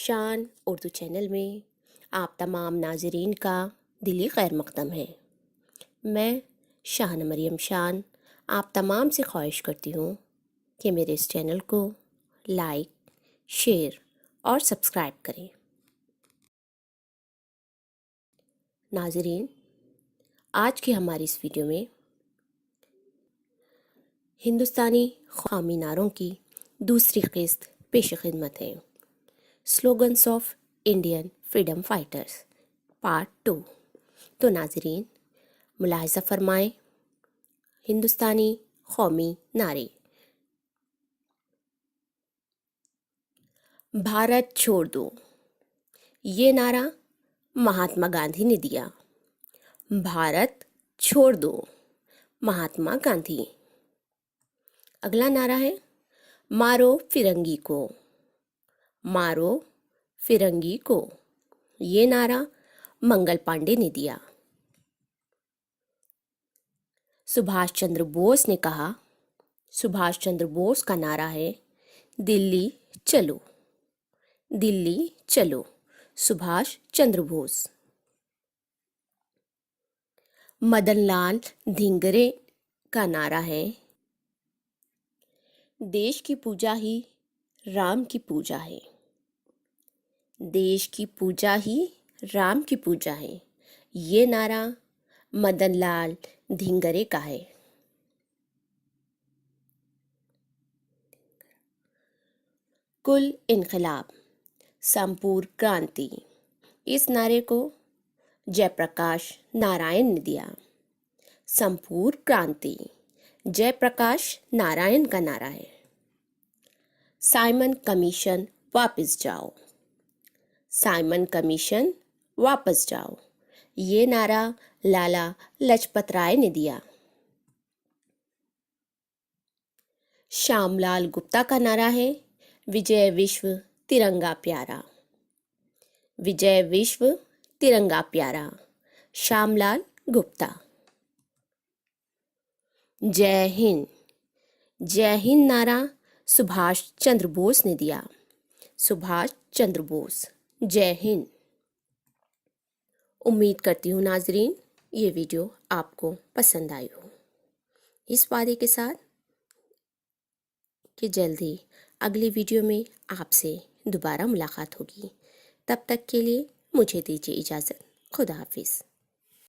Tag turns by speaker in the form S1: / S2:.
S1: शान उर्दू चैनल में आप तमाम नाजरीन का दिली खैर मकदम है। मैं शान मरियम शान आप तमाम से ख्वाहिश करती हूँ कि मेरे इस चैनल को लाइक, शेयर और सब्सक्राइब करें। नाजरीन, आज की हमारी इस वीडियो में हिंदुस्तानी कौमी नारों की दूसरी किस्त पेश खिदमत है। Slogans of Indian freedom fighters part 2। तो नाजरीन, मुलाहिज़ा फरमाएं हिंदुस्तानी कौमी नारे। भारत छोड़ दो, ये नारा महात्मा गांधी ने दिया। भारत छोड़ दो, महात्मा गांधी। अगला नारा है मारो फिरंगी को, मारो फिरंगी को। ये नारा मंगल पांडे ने दिया। सुभाष चंद्र बोस ने कहा, सुभाष चंद्र बोस का नारा है दिल्ली चलो, दिल्ली चलो। सुभाष चंद्र बोस। मदनलाल धिंगरे का नारा है देश की पूजा ही राम की पूजा है, देश की पूजा ही राम की पूजा है। ये नारा मदनलाल धिंगरे का है। कुल इनकलाब, संपूर्ण क्रांति। इस नारे को जयप्रकाश नारायण ने दिया। संपूर्ण क्रांति जयप्रकाश नारायण का नारा है। साइमन कमीशन वापस जाओ, साइमन कमीशन वापस जाओ। ये नारा लाला लाजपत राय ने दिया। श्यामलाल गुप्ता का नारा है विजय विश्व तिरंगा प्यारा, विजय विश्व तिरंगा प्यारा। श्यामलाल गुप्ता। जय हिंद, जय हिंद नारा सुभाष चंद्र बोस ने दिया। सुभाष चंद्र बोस। जय हिंद। उम्मीद करती हूँ नाजरीन ये वीडियो आपको पसंद आई हो। इस वादे के साथ कि जल्दी अगली वीडियो में आपसे दोबारा मुलाकात होगी। तब तक के लिए मुझे दीजिए इजाज़त। खुदा हाफिज़।